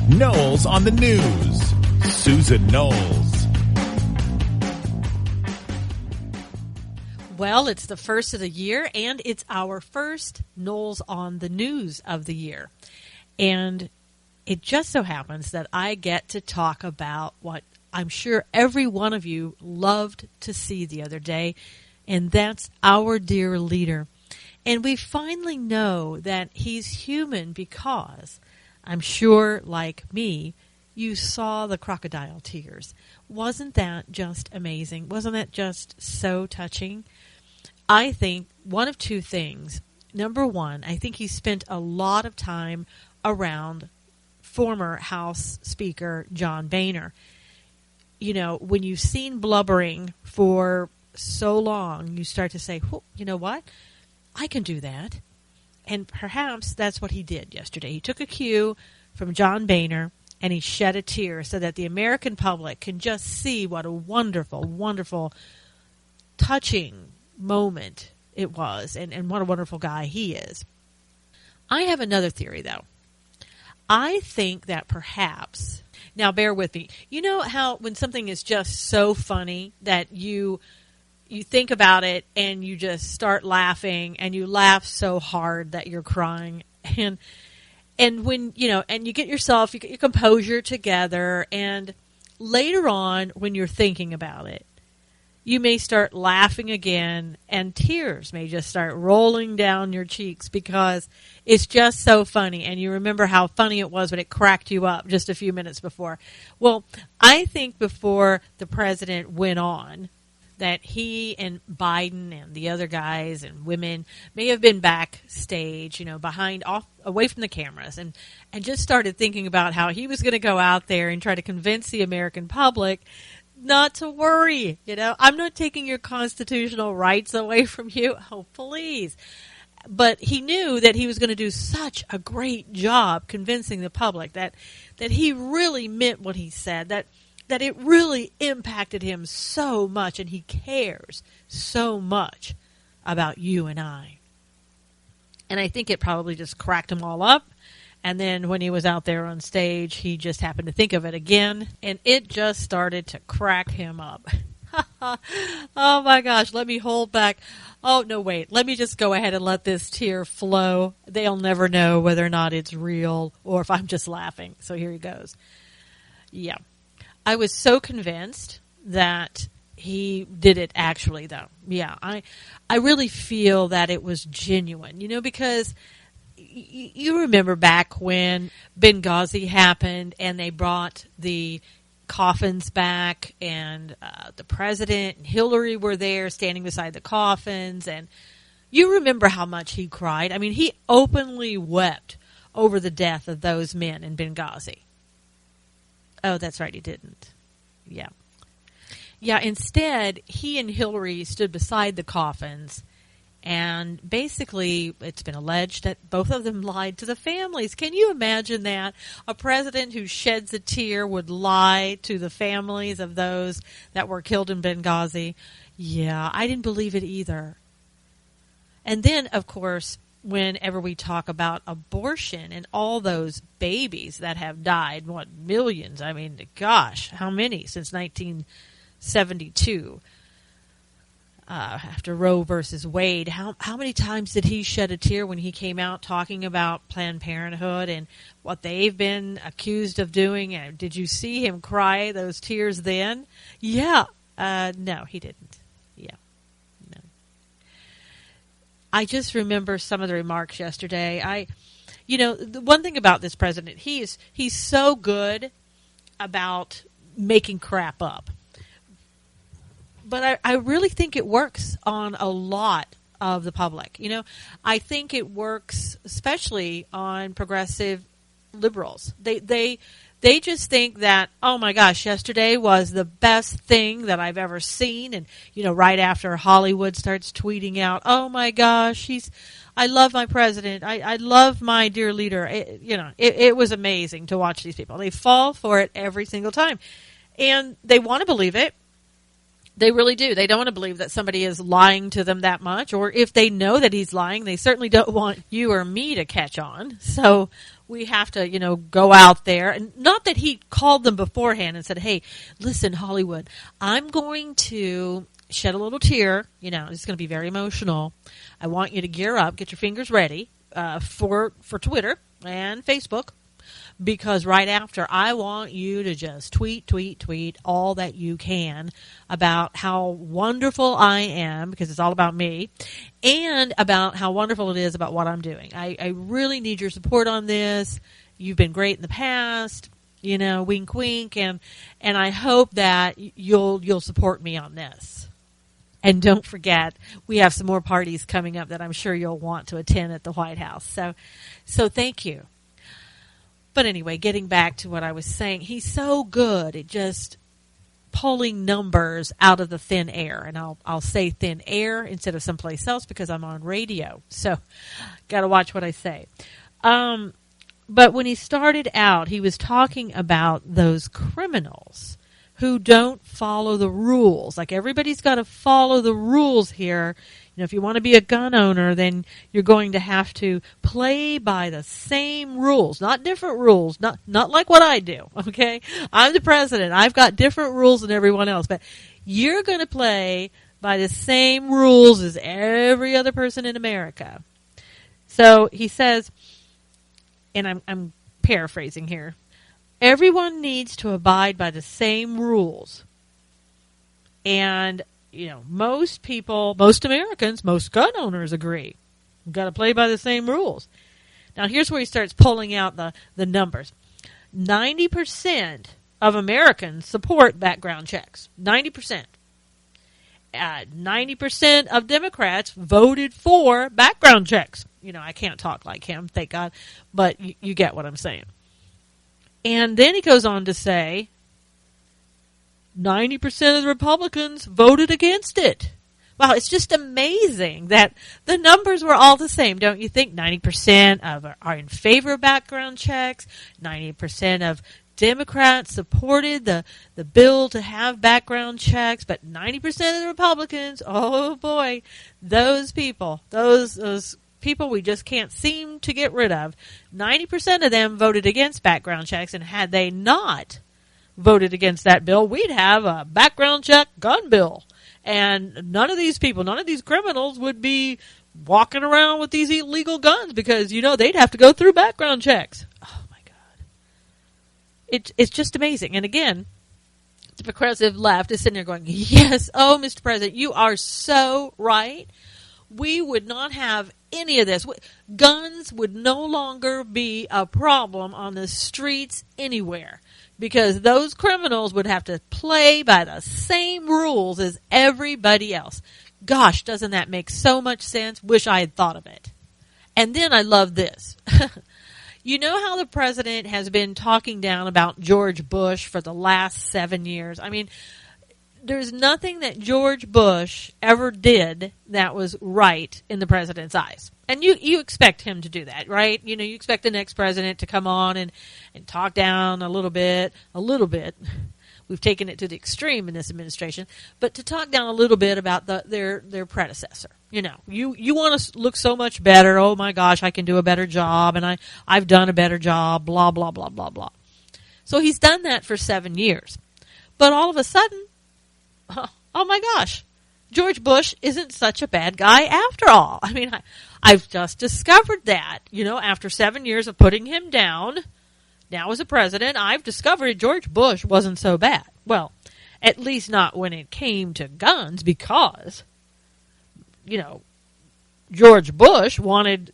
Knowles on the News. Susan Knowles. Well, it's the first of the year, and it's our first Knowles on the News of the year. And it just so happens that I get to talk about what I'm sure every one of you loved to see the other day, and that's our dear leader. And we finally know that he's human because I'm sure, like me, you saw the crocodile tears. Wasn't that just amazing? Wasn't that just so touching? I think one of two things. Number one, I think he spent a lot of time around former House Speaker John Boehner. You know, when you've seen blubbering for so long, you start to say, you know what? I can do that. And perhaps that's what he did yesterday. He took a cue from John Boehner and he shed a tear so that the American public can just see what a wonderful, wonderful, touching moment it was, and what a wonderful guy he is. I have another theory, though. I think that perhaps, now bear with me, you know how when something is just so funny that you think about it and you just start laughing and you laugh so hard that you're crying, and when, you know, and you get your composure together, and later on when you're thinking about it, you may start laughing again, and tears may just start rolling down your cheeks because it's just so funny, and you remember how funny it was when it cracked you up just a few minutes before. Well, I think before the president went on, that he and Biden and the other guys and women may have been backstage, you know, away from the cameras, and just started thinking about how he was going to go out there and try to convince the American public not to worry. You know, I'm not taking your constitutional rights away from you. Oh, please. But he knew that he was going to do such a great job convincing the public that he really meant what he said, that it really impacted him so much, and he cares so much about you and I. And I think it probably just cracked them all up. And then when he was out there on stage, he just happened to think of it again, and it just started to crack him up. Oh, my gosh, let me hold back. Oh, no, wait, let me just go ahead and let this tear flow. They'll never know whether or not it's real or if I'm just laughing. So here he goes. Yeah. I was so convinced that he did it actually, though. Yeah, I really feel that it was genuine, you know, because you remember back when Benghazi happened and they brought the coffins back, and the president and Hillary were there standing beside the coffins, and you remember how much he cried. I mean, he openly wept over the death of those men in Benghazi. Oh, that's right, he didn't. Yeah. Yeah, instead, he and Hillary stood beside the coffins, and basically, it's been alleged that both of them lied to the families. Can you imagine that? A president who sheds a tear would lie to the families of those that were killed in Benghazi? Yeah, I didn't believe it either. And then, of course, whenever we talk about abortion and all those babies that have died, what, millions? I mean, gosh, how many since 1972? After Roe versus Wade, how many times did he shed a tear when he came out talking about Planned Parenthood and what they've been accused of doing? And did you see him cry those tears then? Yeah. No, he didn't. Yeah. No. I just remember some of the remarks yesterday. The one thing about this president, he's so good about making crap up. But I really think it works on a lot of the public. You know, I think it works especially on progressive liberals. They just think that, oh my gosh, yesterday was the best thing that I've ever seen. And, you know, right after Hollywood starts tweeting out, oh my gosh, I love my president. I love my dear leader. It was amazing to watch these people. They fall for it every single time. And they want to believe it. They really do. They don't want to believe that somebody is lying to them that much, or if they know that he's lying, they certainly don't want you or me to catch on. So we have to, go out there. And not that he called them beforehand and said, hey, listen, Hollywood, I'm going to shed a little tear. It's going to be very emotional. I want you to gear up, get your fingers ready for Twitter and Facebook. Because right after, I want you to just tweet all that you can about how wonderful I am, because it's all about me, and about how wonderful it is about what I'm doing. I really need your support on this. You've been great in the past, wink, wink, and I hope that you'll support me on this. And don't forget, we have some more parties coming up that I'm sure you'll want to attend at the White House. So thank you. But anyway, getting back to what I was saying, he's so good at just pulling numbers out of the thin air. And I'll say thin air instead of someplace else because I'm on radio. So got to watch what I say. But when he started out, he was talking about those criminals who don't follow the rules. Like, everybody's got to follow the rules here. If you want to be a gun owner, then you're going to have to play by the same rules, not different rules, not like what I do, okay? I'm the president. I've got different rules than everyone else, but you're going to play by the same rules as every other person in America. So he says, and I'm paraphrasing here, everyone needs to abide by the same rules. And most people, most Americans, most gun owners agree. You've got to play by the same rules. Now, here's where he starts pulling out the numbers. 90% of Americans support background checks. 90%. 90% of Democrats voted for background checks. I can't talk like him, thank God, but you get what I'm saying. And then he goes on to say, 90% of the Republicans voted against it. Wow, it's just amazing that the numbers were all the same, don't you think? 90% are in favor of background checks. 90% of Democrats supported the bill to have background checks, but 90% of the Republicans, oh boy, those people, those people we just can't seem to get rid of, 90% of them voted against background checks, and had they not voted against that bill, we'd have a background check gun bill. And none of these people, none of these criminals would be walking around with these illegal guns because, they'd have to go through background checks. Oh, my God. It's just amazing. And again, the progressive left is sitting there going, yes, oh, Mr. President, you are so right. We would not have any of this. Guns would no longer be a problem on the streets anywhere, because those criminals would have to play by the same rules as everybody else. Gosh, doesn't that make so much sense? Wish I had thought of it. And then I love this. You know how the president has been talking down about George Bush for the last 7 years? I mean, there's nothing that George Bush ever did that was right in the president's eyes. And you expect him to do that, right? You expect the next president to come on and talk down a little bit. We've taken it to the extreme in this administration, but to talk down a little bit about their predecessor. You want to look so much better. Oh my gosh, I can do a better job, and I've done a better job, blah, blah, blah, blah, blah. So he's done that for 7 years. But all of a sudden, oh my gosh, George Bush isn't such a bad guy after all. I mean, I've just discovered that, after 7 years of putting him down, now as a president, I've discovered George Bush wasn't so bad. Well, at least not when it came to guns, because, George Bush wanted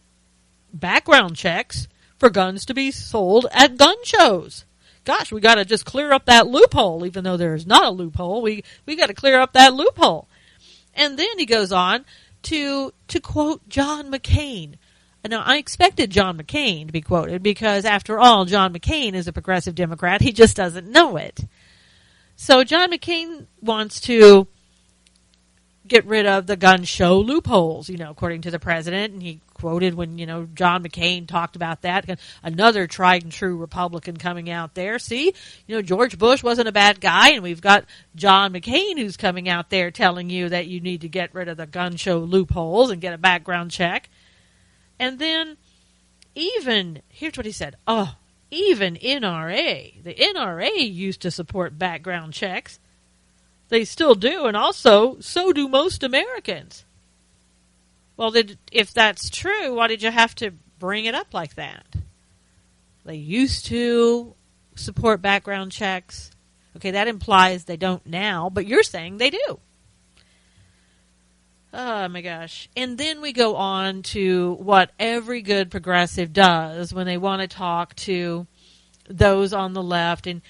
background checks for guns to be sold at gun shows. Gosh, we got to just clear up that loophole, even though there's not a loophole. We got to clear up that loophole. And then he goes on to quote John McCain. Now, I expected John McCain to be quoted because, after all, John McCain is a progressive Democrat. He just doesn't know it. So John McCain wants to get rid of the gun show loopholes, according to the president. And he quoted when, John McCain talked about that. Another tried and true Republican coming out there. See, George Bush wasn't a bad guy, and we've got John McCain who's coming out there telling you that you need to get rid of the gun show loopholes and get a background check. And then here's what he said, even NRA. The NRA used to support background checks. They still do, and also, so do most Americans. Well, if that's true, why did you have to bring it up like that? They used to support background checks. Okay, that implies they don't now, but you're saying they do. Oh, my gosh. And then we go on to what every good progressive does when they want to talk to those on the left and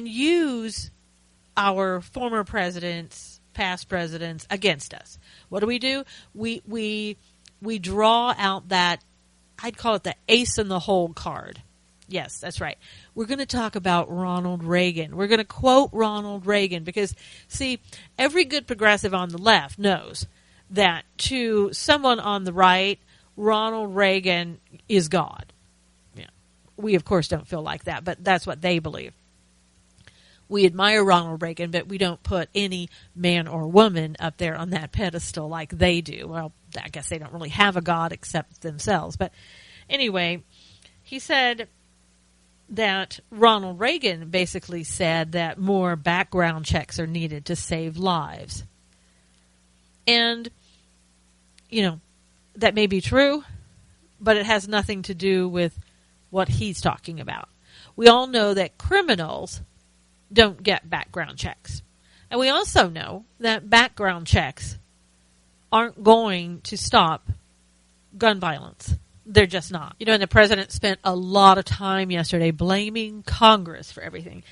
use our former presidents, past presidents, against us. What do? We draw out that, I'd call it the ace in the hole card. Yes, that's right. We're going to talk about Ronald Reagan. We're going to quote Ronald Reagan because, see, every good progressive on the left knows that to someone on the right, Ronald Reagan is God. Yeah. We, of course, don't feel like that, but that's what they believe. We admire Ronald Reagan, but we don't put any man or woman up there on that pedestal like they do. Well, I guess they don't really have a God except themselves. But anyway, he said that Ronald Reagan basically said that more background checks are needed to save lives. And, that may be true, but it has nothing to do with what he's talking about. We all know that criminals don't get background checks. And we also know that background checks aren't going to stop gun violence. They're just not. And the president spent a lot of time yesterday blaming Congress for everything.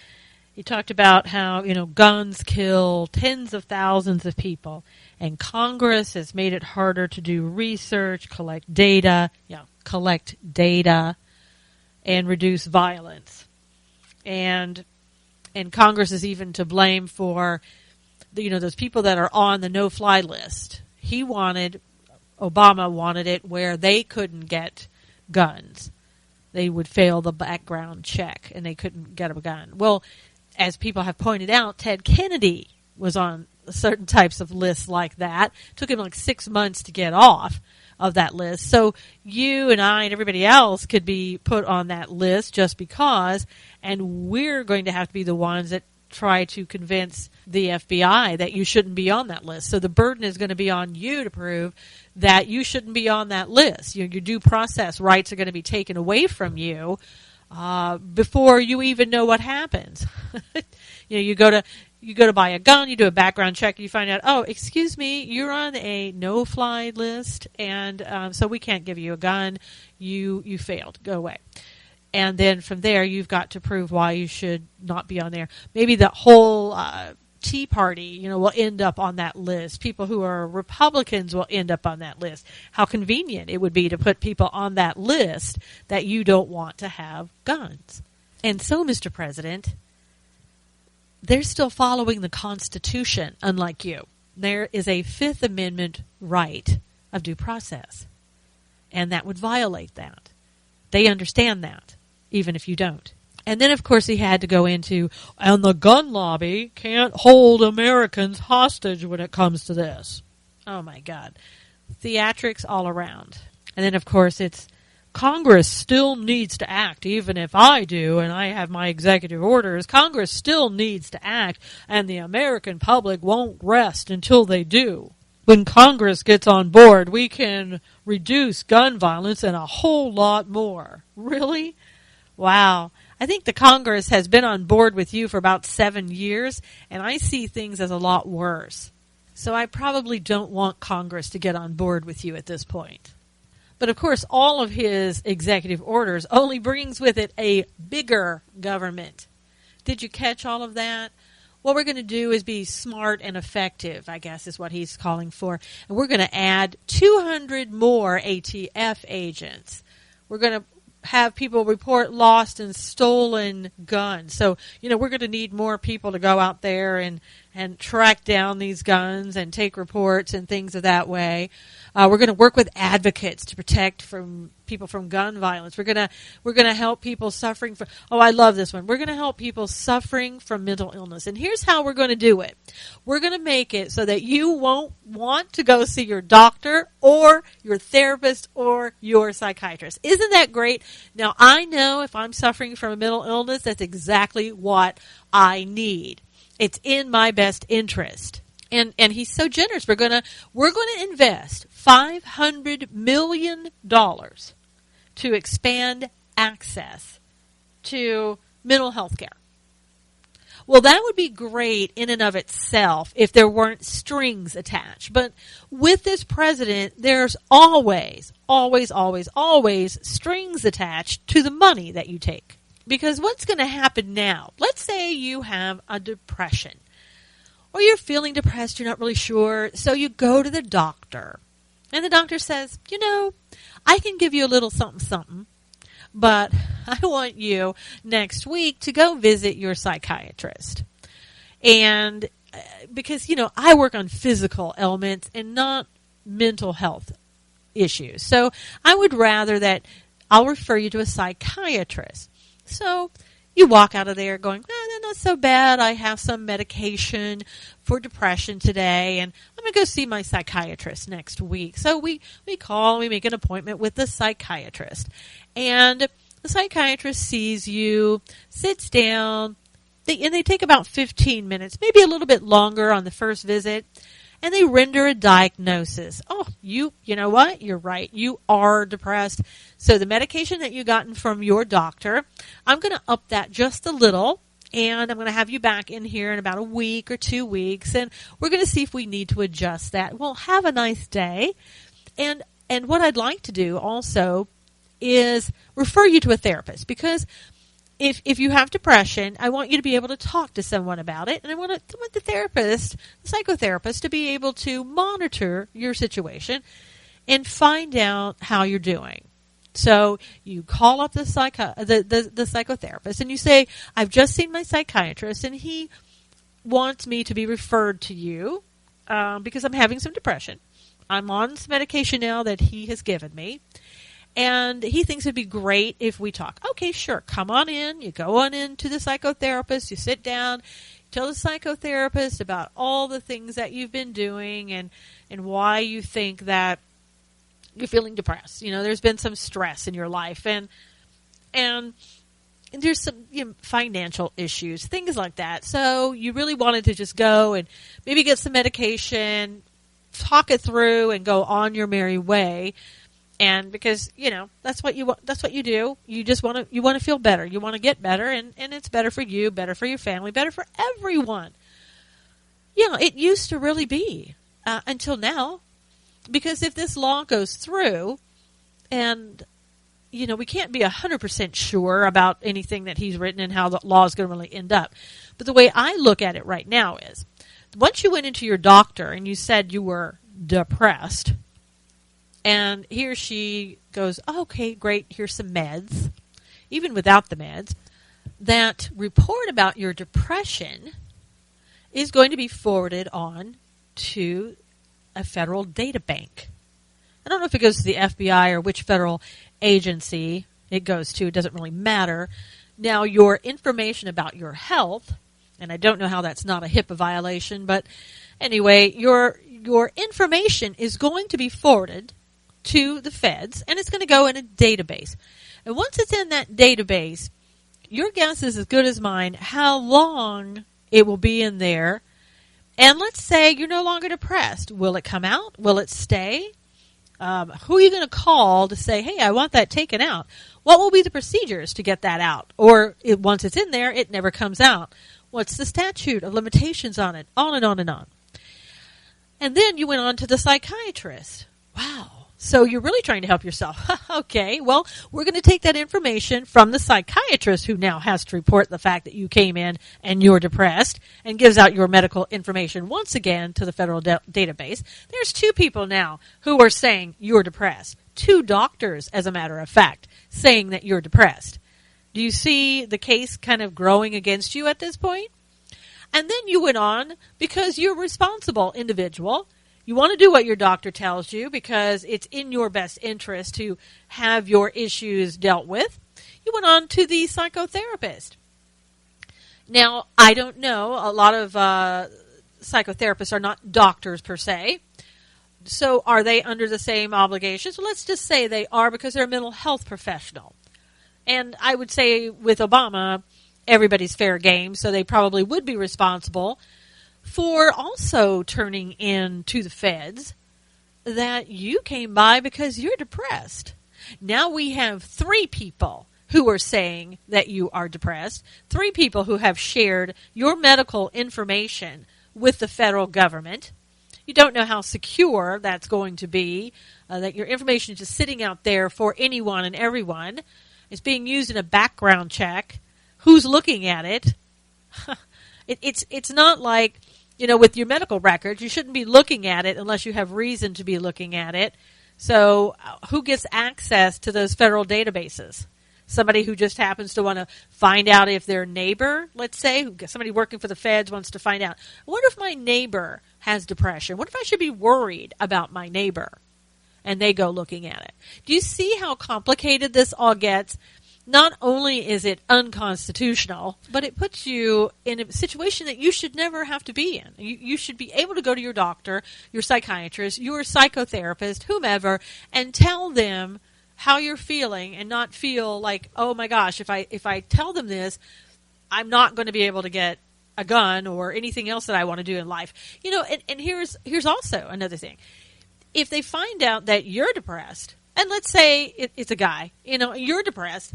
He talked about how, guns kill tens of thousands of people, and Congress has made it harder to do research, collect data, and reduce violence. And Congress is even to blame for, those people that are on the no-fly list. Obama wanted it where they couldn't get guns. They would fail the background check, and they couldn't get a gun. Well, as people have pointed out, Ted Kennedy was on certain types of lists like that. It took him like 6 months to get off of that list. So you and I and everybody else could be put on that list just because, and we're going to have to be the ones that try to convince the FBI that you shouldn't be on that list. So the burden is going to be on you to prove that you shouldn't be on that list. Your due process rights are going to be taken away from you before you even know what happens. You go to buy a gun, you do a background check, and you find out, oh, excuse me, you're on a no-fly list, and so we can't give you a gun. You failed. Go away. And then from there, you've got to prove why you should not be on there. Maybe the whole Tea Party, will end up on that list. People who are Republicans will end up on that list. How convenient it would be to put people on that list that you don't want to have guns. And so, Mr. President, they're still following the Constitution, unlike you. There is a Fifth Amendment right of due process, and that would violate that. They understand that, even if you don't. And then, of course, he had to go into, and the gun lobby can't hold Americans hostage when it comes to this. Oh, my God. Theatrics all around. And then, of course, it's Congress still needs to act, even if I do, and I have my executive orders. Congress still needs to act, and the American public won't rest until they do. When Congress gets on board, we can reduce gun violence and a whole lot more. Really? Wow. I think the Congress has been on board with you for about 7 years, and I see things as a lot worse. So I probably don't want Congress to get on board with you at this point. But of course, all of his executive orders only brings with it a bigger government. Did you catch all of that? What we're going to do is be smart and effective, I guess is what he's calling for. And we're going to add 200 more ATF agents. We're going to have people report lost and stolen guns. So, we're going to need more people to go out there and and track down these guns and take reports and things of that way. We're going to work with advocates to protect from people from gun violence. We're going to help people suffering from, I love this one. We're going to help people suffering from mental illness. And here's how we're going to do it. We're going to make it so that you won't want to go see your doctor or your therapist or your psychiatrist. Isn't that great? Now, I know if I'm suffering from a mental illness, that's exactly what I need. It's in my best interest. And he's so generous. We're gonna invest $500 million to expand access to mental health care. Well, that would be great in and of itself if there weren't strings attached. But with this president, there's always strings attached to the money that you take. Because what's going to happen now? Let's say you have a depression. Or you're feeling depressed, you're not really sure, so you go to the doctor. And the doctor says, I can give you a little something, but I want you next week to go visit your psychiatrist. And because, I work on physical ailments and not mental health issues. So I would rather that I'll refer you to a psychiatrist. So you walk out of there going, they're not so bad. I have some medication for depression today, and I'm going to go see my psychiatrist next week. So we call, we make an appointment with the psychiatrist. And the psychiatrist sees you, sits down, and they take about 15 minutes, maybe a little bit longer on the first visit, and they render a diagnosis. Oh, you know what? You're right. You are depressed. So the medication that you gotten from your doctor, I'm going to up that just a little, and I'm going to have you back in here in about a week or 2 weeks, and we're going to see if we need to adjust that. Well, have a nice day. And what I'd like to do also is refer you to a therapist, because if you have depression, I want you to be able to talk to someone about it, and I want the therapist, the psychotherapist, to be able to monitor your situation and find out how you're doing. So you call up the psychotherapist and you say, I've just seen my psychiatrist and he wants me to be referred to you because I'm having some depression. I'm on some medication now that he has given me. And he thinks it'd be great if we talk. Okay, sure. Come on in. You go on in to the psychotherapist. You sit down. Tell the psychotherapist about all the things that you've been doing and why you think that you're feeling depressed. There's been some stress in your life and there's some financial issues, things like that. So you really wanted to just go and maybe get some medication, talk it through, and go on your merry way. And because, that's what you want, that's what you do. You just want to feel better. You want to get better, and it's better for you, better for your family, better for everyone. It used to really be until now, because if this law goes through and, we can't be 100% sure about anything that he's written and how the law is going to really end up. But the way I look at it right now is once you went into your doctor and you said you were depressed, and he or she goes, okay, great, here's some meds. Even without the meds, that report about your depression is going to be forwarded on to a federal data bank. I don't know if it goes to the FBI or which federal agency it goes to. It doesn't really matter. Now, your information about your health, and I don't know how that's not a HIPAA violation, but anyway, your information is going to be forwarded to the feds, and it's going to go in a database. And once it's in that database, your guess is as good as mine how long it will be in there. And let's say you're no longer depressed. Will it come out? Will it stay? Who are you going to call to say, hey, I want that taken out? What will be the procedures to get that out? Or once it's in there, it never comes out. What's the statute of limitations on it? On and on and on. And then you went on to the psychiatrist. Wow. So you're really trying to help yourself. Okay, well, we're going to take that information from the psychiatrist, who now has to report the fact that you came in and you're depressed, and gives out your medical information once again to the federal database. There's 2 people now who are saying you're depressed. 2 doctors, as a matter of fact, saying that you're depressed. Do you see the case kind of growing against you at this point? And then you went on because you're a responsible individual. You want to do what your doctor tells you because it's in your best interest to have your issues dealt with. You went on to the psychotherapist. Now, I don't know. A lot of psychotherapists are not doctors per se. So are they under the same obligations? Well, let's just say they are because they're a mental health professional. And I would say with Obama, everybody's fair game, so they probably would be responsible for also turning in to the feds that you came by because you're depressed. Now we have 3 people who are saying that you are depressed, 3 people who have shared your medical information with the federal government. You don't know how secure that's going to be, that your information is just sitting out there for anyone and everyone. It's being used in a background check. Who's looking at it? It's not like, with your medical records, you shouldn't be looking at it unless you have reason to be looking at it. So who gets access to those federal databases? Somebody who just happens to want to find out if their neighbor, let's say, somebody working for the feds wants to find out, what if my neighbor has depression? What if I should be worried about my neighbor? And they go looking at it. Do you see how complicated this all gets? Not only is it unconstitutional, but it puts you in a situation that you should never have to be in. You should be able to go to your doctor, your psychiatrist, your psychotherapist, whomever, and tell them how you're feeling and not feel like, oh my gosh, if I tell them this, I'm not going to be able to get a gun or anything else that I want to do in life. And here's also another thing. If they find out that you're depressed, and let's say it's a guy, you're depressed,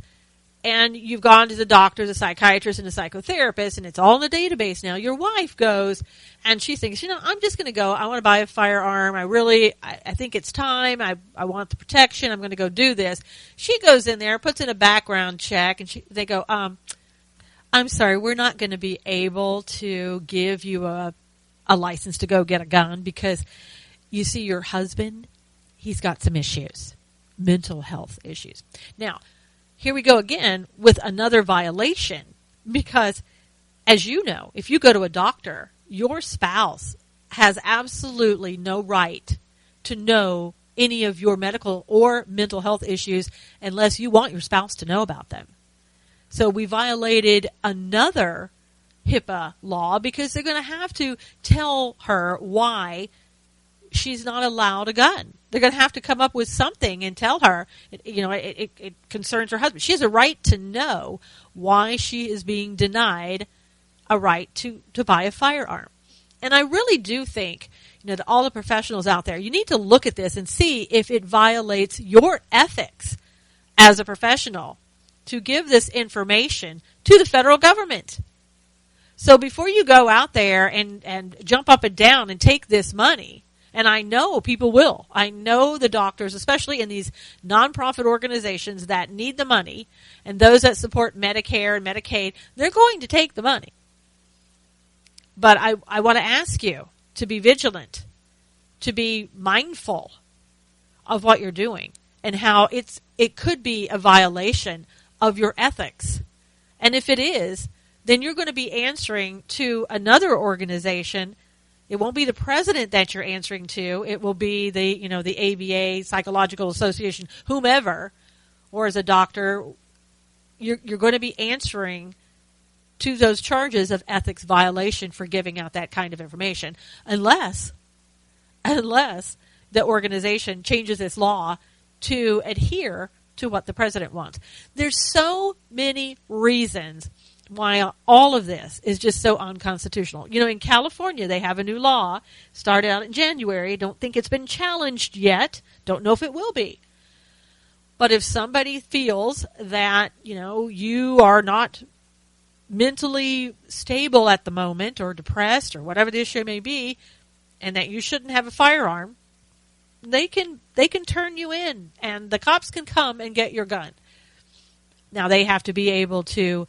and you've gone to the doctor, the psychiatrist, and the psychotherapist, and it's all in the database now. Your wife goes, and she thinks, I'm just going to go. I want to buy a firearm. I think it's time. I want the protection. I'm going to go do this. She goes in there, puts in a background check, and they go, I'm sorry, we're not going to be able to give you a license to go get a gun because you see your husband, he's got some issues, mental health issues. Now, here we go again with another violation because, as you know, if you go to a doctor, your spouse has absolutely no right to know any of your medical or mental health issues unless you want your spouse to know about them. So we violated another HIPAA law because they're going to have to tell her why she's not allowed a gun. They're going to have to come up with something and tell her, it concerns her husband. She has a right to know why she is being denied a right to buy a firearm. And I really do think, that all the professionals out there, you need to look at this and see if it violates your ethics as a professional to give this information to the federal government. So before you go out there and jump up and down and take this money, and I know people will. I know the doctors, especially in these nonprofit organizations that need the money, and those that support Medicare and Medicaid, they're going to take the money. But I want to ask you to be vigilant, to be mindful of what you're doing and how it could be a violation of your ethics. And if it is, then you're going to be answering to another organization. It won't be the president that you're answering to. It will be the ABA, Psychological Association, whomever, or as a doctor, you're going to be answering to those charges of ethics violation for giving out that kind of information, unless the organization changes its law to adhere to what the president wants. There's so many reasons why all of this is just so unconstitutional. In California, they have a new law, started out in January. Don't think it's been challenged yet. Don't know if it will be. But if somebody feels that, you are not mentally stable at the moment or depressed or whatever the issue may be, and that you shouldn't have a firearm, they can turn you in and the cops can come and get your gun. Now they have to be able to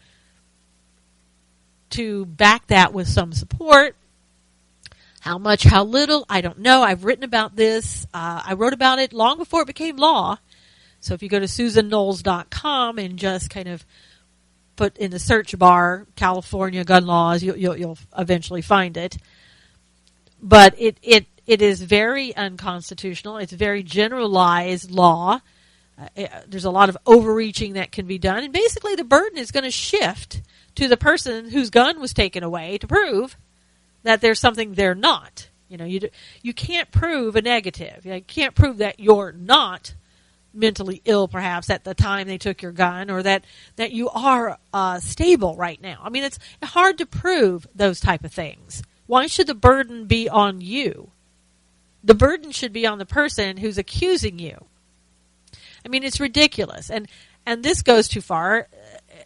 back that with some support. How much, how little, I don't know. I've written about this. I wrote about it long before it became law. So if you go to SusanKnowles.com and just kind of put in the search bar California gun laws, you'll eventually find it. But it is very unconstitutional. It's a very generalized law. There's a lot of overreaching that can be done. And basically the burden is going to shift to the person whose gun was taken away to prove that there's something they're not. You can't prove a negative. You can't prove that you're not mentally ill, perhaps, at the time they took your gun, or that you are stable right now. I mean, it's hard to prove those type of things. Why should the burden be on you? The burden should be on the person who's accusing you. I mean, it's ridiculous. And this goes too far,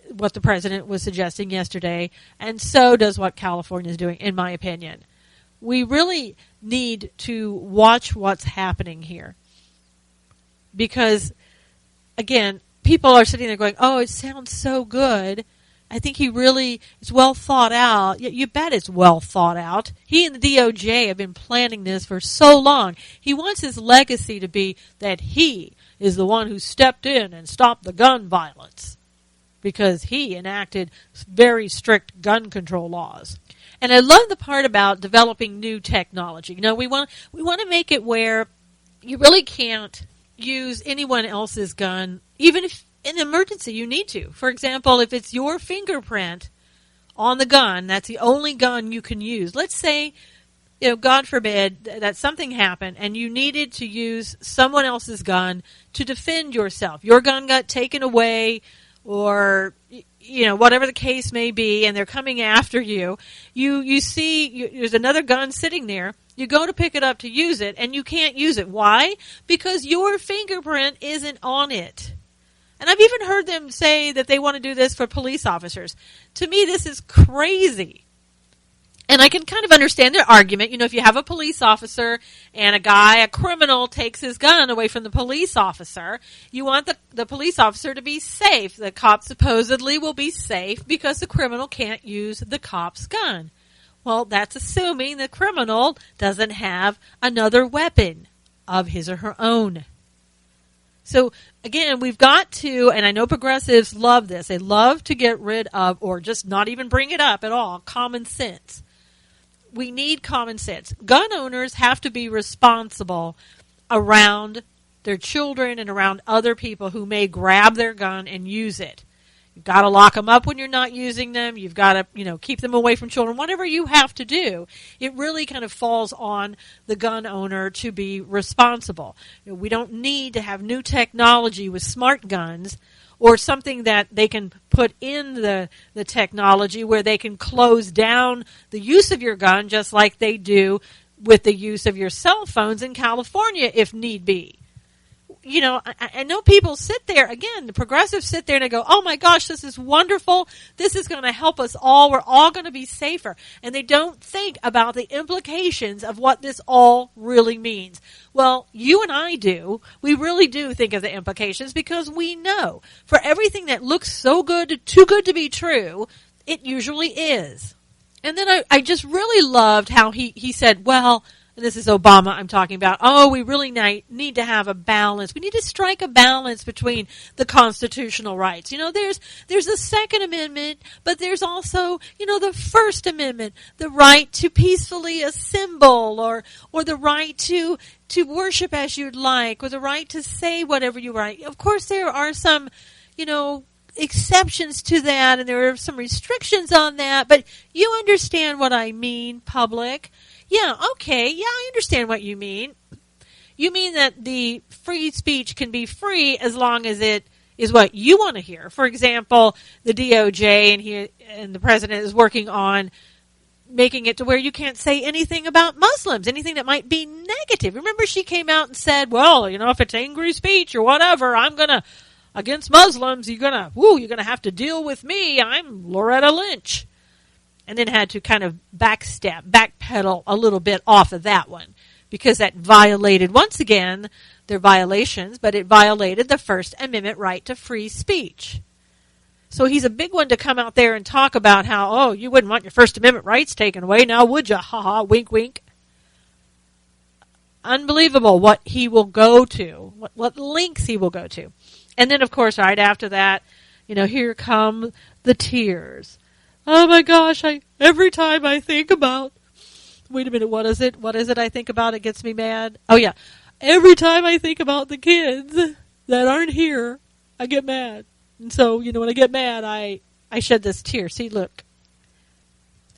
what the president was suggesting yesterday, and so does what California is doing, in my opinion. We really need to watch what's happening here. Because, again, people are sitting there going, oh, it sounds so good. I think it's well thought out. You bet it's well thought out. He and the DOJ have been planning this for so long. He wants his legacy to be that he is the one who stepped in and stopped the gun violence, because he enacted very strict gun control laws. And I love the part about developing new technology. We want to make it where you really can't use anyone else's gun, even if in an emergency you need to. For example, if it's your fingerprint on the gun, that's the only gun you can use. Let's say, God forbid that something happened and you needed to use someone else's gun to defend yourself. Your gun got taken away, or whatever the case may be, and they're coming after you. You see there's another gun sitting there. You go to pick it up to use it, and you can't use it. Why? Because your fingerprint isn't on it. And I've even heard them say that they want to do this for police officers. To me, this is crazy. And I can kind of understand their argument. If you have a police officer and a criminal takes his gun away from the police officer, you want the police officer to be safe. The cop supposedly will be safe because the criminal can't use the cop's gun. Well, that's assuming the criminal doesn't have another weapon of his or her own. So, again, we've got to, and I know progressives love this, they love to get rid of, or just not even bring it up at all, common sense. We need common sense. Gun owners have to be responsible around their children and around other people who may grab their gun and use it. You've got to lock them up when you're not using them. You've got to, keep them away from children. Whatever you have to do, it really kind of falls on the gun owner to be responsible. We don't need to have new technology with smart guns, or something that they can put in the technology where they can close down the use of your gun, just like they do with the use of your cell phones in California if need be. I know people sit there, again, the progressives sit there and they go, oh my gosh, this is wonderful. This is going to help us all. We're all going to be safer. And they don't think about the implications of what this all really means. Well, you and I do. We really do think of the implications, because we know for everything that looks so good, too good to be true, it usually is. And then I just really loved how he said, well, and this is Obama I'm talking about, we really need to have a balance. We need to strike a balance between the constitutional rights. There's the Second Amendment, but there's also, the First Amendment, the right to peacefully assemble, or the right to worship as you'd like, or the right to say whatever you like. Of course, there are some, exceptions to that, and there are some restrictions on that, but you understand what I mean, public. Yeah, okay, yeah, I understand what you mean. You mean that the free speech can be free as long as it is what you want to hear. For example, the DOJ and the president is working on making it to where you can't say anything about Muslims, anything that might be negative. Remember, she came out and said, well, if it's angry speech or whatever, against Muslims, you're gonna have to deal with me. I'm Loretta Lynch. And then had to kind of backpedal a little bit off of that one, because that violated, once again, their violations, but it violated the First Amendment right to free speech. So he's a big one to come out there and talk about how, you wouldn't want your First Amendment rights taken away, now would you? Ha ha, wink, wink. Unbelievable what he will go to, what lengths he will go to. And then, of course, right after that, here come the tears. Oh my gosh, every time I think about, wait a minute, what is it? What is it I think about? It gets me mad. Oh yeah. Every time I think about the kids that aren't here, I get mad. And so, when I get mad, I shed this tear. See, look.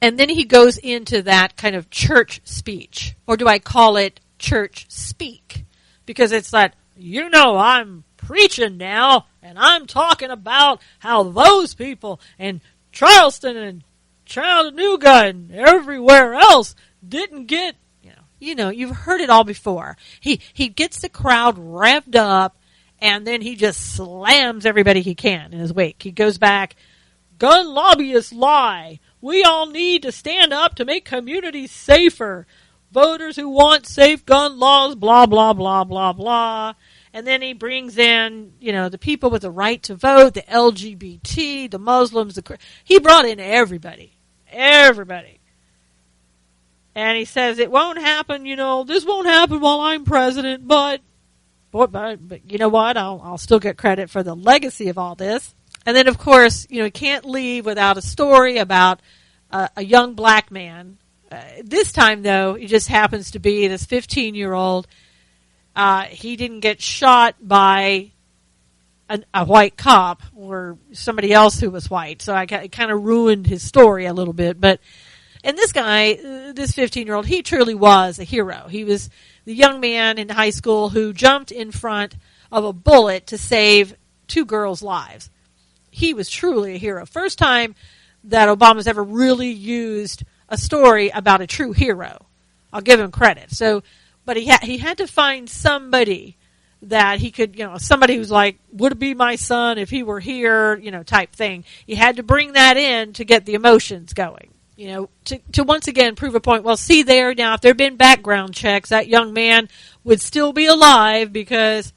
And then he goes into that kind of church speech. Or do I call it church speak? Because it's like, I'm preaching now, and I'm talking about how those people in Charleston and Chattanooga and everywhere else didn't get, you've heard it all before. He gets the crowd revved up, and then he just slams everybody he can in his wake. He goes back, gun lobbyists lie. We all need to stand up to make communities safer. Voters who want safe gun laws, blah, blah, blah, blah, blah. And then he brings in, the people with the right to vote, the LGBT, the Muslims. He brought in everybody. Everybody. And he says, it won't happen, this won't happen while I'm president, but you know what? I'll still get credit for the legacy of all this. And then, of course, you can't leave without a story about a young black man. This time, though, it just happens to be this 15-year-old. He didn't get shot by a white cop or somebody else who was white. So it kind of ruined his story a little bit. And this guy, this 15-year-old, he truly was a hero. He was the young man in high school who jumped in front of a bullet to save 2 girls' lives. He was truly a hero. First time that Obama's ever really used a story about a true hero. I'll give him credit. But he had to find somebody that he could, somebody who's like, would it be my son if he were here, type thing. He had to bring that in to get the emotions going. To once again prove a point. Well, see there now, if there had been background checks, that young man would still be alive because,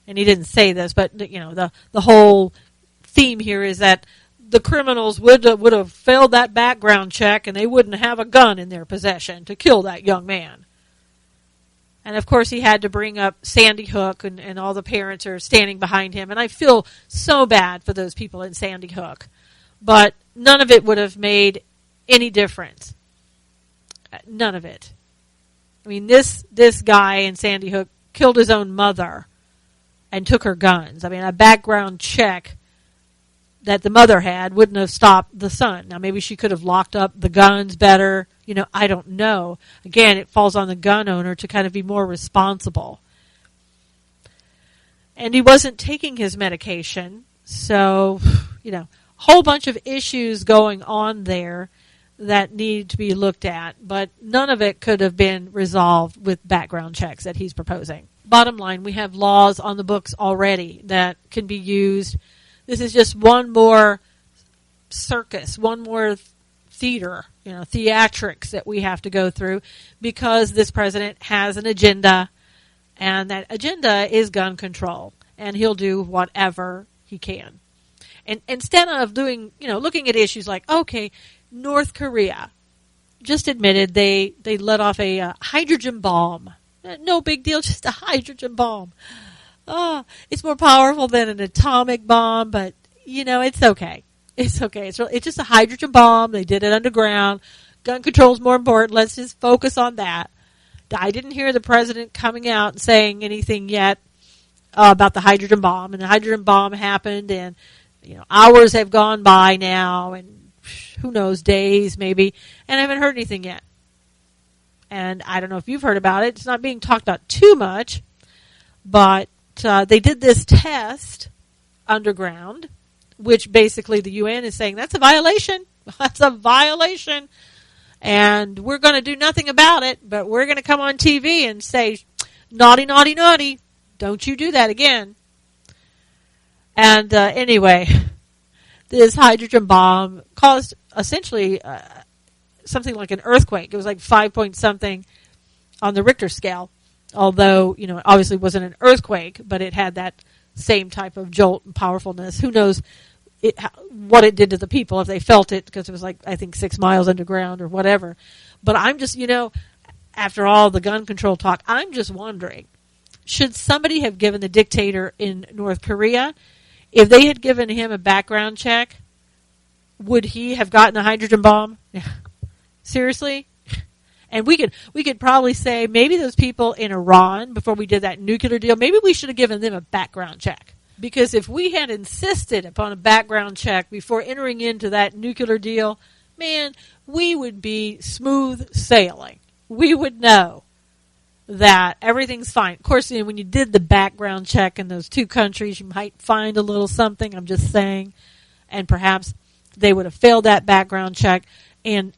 and he didn't say this, but the whole theme here is that the criminals would have failed that background check and they wouldn't have a gun in their possession to kill that young man. And of course he had to bring up Sandy Hook and all the parents are standing behind him. And I feel so bad for those people in Sandy Hook. But none of it would have made any difference. None of it. I mean, this guy in Sandy Hook killed his own mother and took her guns. I mean, a background check that the mother had wouldn't have stopped the son. Now, maybe she could have locked up the guns better. I don't know. Again, it falls on the gun owner to kind of be more responsible. And he wasn't taking his medication. So, a whole bunch of issues going on there that need to be looked at, but none of it could have been resolved with background checks that he's proposing. Bottom line, we have laws on the books already that can be used. This is just one more circus, one more theater, theatrics that we have to go through because this president has an agenda, and that agenda is gun control, and he'll do whatever he can. And instead of doing, looking at issues like, okay, North Korea just admitted they let off a hydrogen bomb. No big deal, just a hydrogen bomb. Oh, it's more powerful than an atomic bomb, but, it's okay. It's okay. It's just a hydrogen bomb. They did it underground. Gun control is more important. Let's just focus on that. I didn't hear the president coming out and saying anything yet about the hydrogen bomb. And the hydrogen bomb happened, and, hours have gone by now, and who knows, days maybe, and I haven't heard anything yet. And I don't know if you've heard about it. It's not being talked about too much, but they did this test underground, which basically the UN is saying that's a violation. That's a violation. And we're going to do nothing about it, but we're going to come on TV and say, naughty, naughty, naughty. Don't you do that again. And anyway, this hydrogen bomb caused essentially something like an earthquake. It was like 5 point something on the Richter scale. Although, it obviously wasn't an earthquake, but it had that same type of jolt and powerfulness. Who knows what it did to the people if they felt it, because it was like, I think 6 miles underground or whatever. But I'm just, after all the gun control talk, I'm just wondering, should somebody have given the dictator in North Korea, if they had given him a background check, would he have gotten a hydrogen bomb? Seriously? And we could probably say maybe those people in Iran, before we did that nuclear deal, maybe we should have given them a background check. Because if we had insisted upon a background check before entering into that nuclear deal, man, we would be smooth sailing. We would know that everything's fine. Of course, when you did the background check in those two countries, you might find a little something, I'm just saying. And perhaps they would have failed that background check. And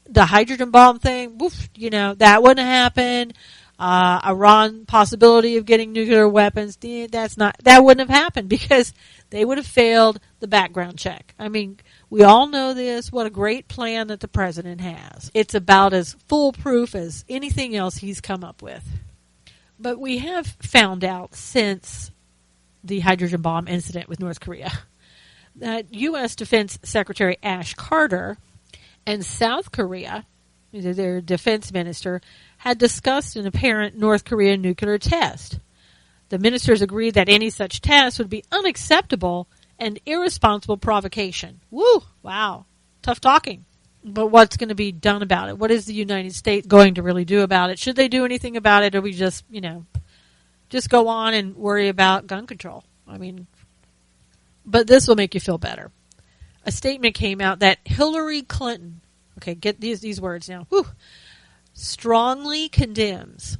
the hydrogen bomb thing, that wouldn't happen. Iran possibility of getting nuclear weapons, that wouldn't have happened because they would have failed the background check. I mean, we all know this. What a great plan that the president has. It's about as foolproof as anything else he's come up with. But we have found out since the hydrogen bomb incident with North Korea that U.S. Defense Secretary Ash Carter and South Korea, their defense minister, had discussed an apparent North Korean nuclear test. The ministers agreed that any such test would be unacceptable and irresponsible provocation. Woo! Wow. Tough talking. But what's going to be done about it? What is the United States going to really do about it? Should they do anything about it, or we just go on and worry about gun control? I mean, but this will make you feel better. A statement came out that Hillary Clinton, okay, get these words now, strongly condemns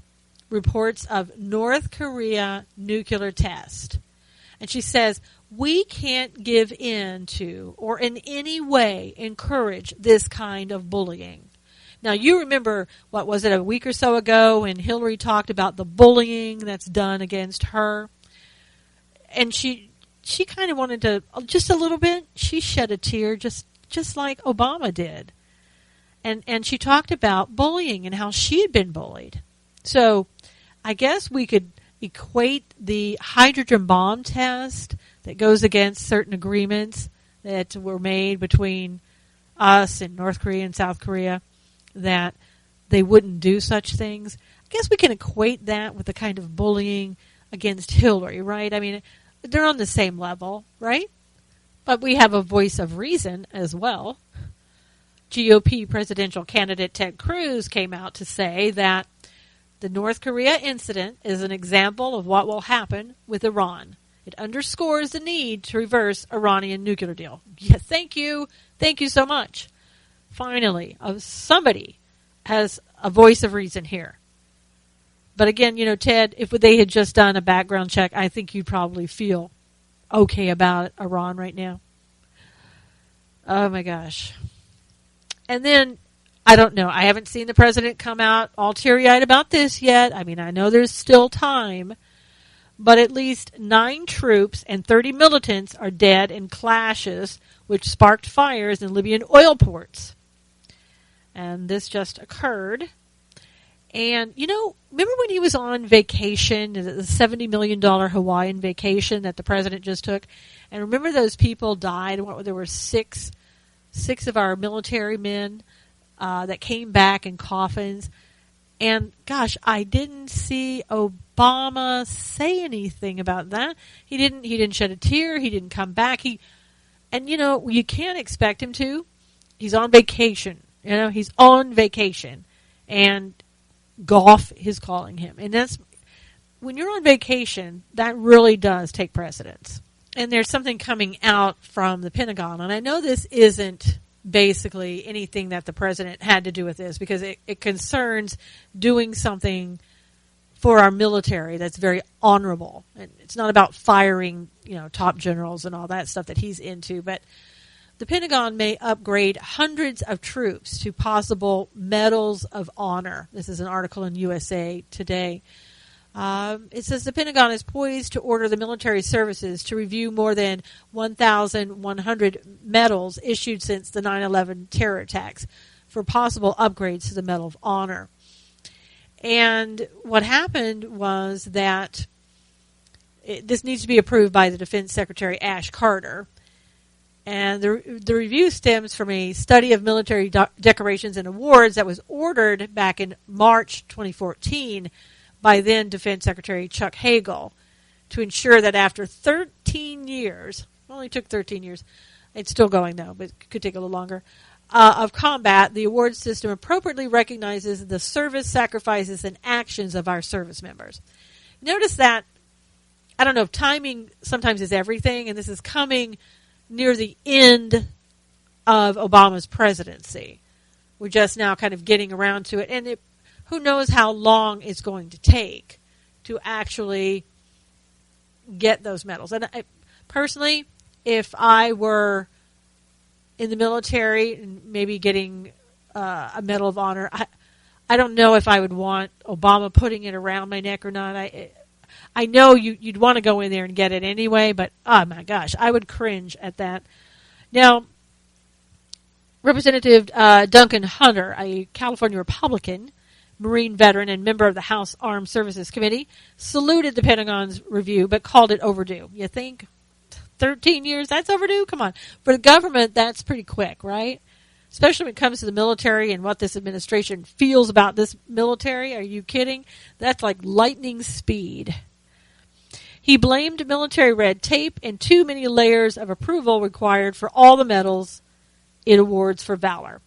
reports of North Korea nuclear test. And she says, we can't give in to or in any way encourage this kind of bullying. Now, you remember, what was it, a week or so ago when Hillary talked about the bullying that's done against her? And she kind of wanted to, just a little bit, she shed a tear just like Obama did. And she talked about bullying and how she had been bullied. So I guess we could equate the hydrogen bomb test that goes against certain agreements that were made between us and North Korea and South Korea, that they wouldn't do such things. I guess we can equate that with the kind of bullying against Hillary, right? I mean, they're on the same level, right? But we have a voice of reason as well. GOP presidential candidate Ted Cruz came out to say that the North Korea incident is an example of what will happen with Iran. It underscores the need to reverse Iranian nuclear deal. Yes, thank you. Thank you so much. Finally, somebody has a voice of reason here. But again, Ted, if they had just done a background check, I think you'd probably feel okay about Iran right now. Oh my gosh. And then, I don't know, I haven't seen the president come out all teary-eyed about this yet. I mean, I know there's still time, but at least 9 troops and 30 militants are dead in clashes which sparked fires in Libyan oil ports. And this just occurred. And, remember when he was on vacation, the $70 million Hawaiian vacation that the president just took? And remember those people died? There were six of our military men that came back in coffins. And, gosh, I didn't see Obama say anything about that. He didn't shed a tear. He didn't come back. You can't expect him to. He's on vacation. He's on vacation. And golf is calling him. And that's, when you're on vacation, that really does take precedence. And there's something coming out from the Pentagon. And I know this isn't basically anything that the president had to do with this, because it concerns doing something for our military that's very honorable. And it's not about firing, top generals and all that stuff that he's into. But the Pentagon may upgrade hundreds of troops to possible medals of honor. This is an article in USA Today. It says the Pentagon is poised to order the military services to review more than 1,100 medals issued since the 9/11 terror attacks for possible upgrades to the Medal of Honor. And what happened was that this needs to be approved by the Defense Secretary Ash Carter. And the review stems from a study of military decorations and awards that was ordered back in March 2014 by then Defense Secretary Chuck Hagel, to ensure that after 13 years, only took 13 years, It's still going, though, but it could take a little longer. Of combat, the award system appropriately recognizes the service, sacrifices, and actions of our service members. Notice that, I don't know if timing sometimes is everything, and this is coming near the end of Obama's presidency. We're just now kind of getting around to it, and who knows how long it's going to take to actually get those medals. And personally, if I were in the military and maybe getting a Medal of Honor, I don't know if I would want Obama putting it around my neck or not. I know you'd want to go in there and get it anyway, but oh my gosh, I would cringe at that. Now, Representative Duncan Hunter, a California Republican, Marine veteran and member of the House Armed Services Committee, saluted the Pentagon's review but called it overdue. You think 13 years, that's overdue? Come on. For the government, that's pretty quick, right? Especially when it comes to the military and what this administration feels about this military. Are you kidding? That's like lightning speed. He blamed military red tape and too many layers of approval required for all the medals it awards for valor.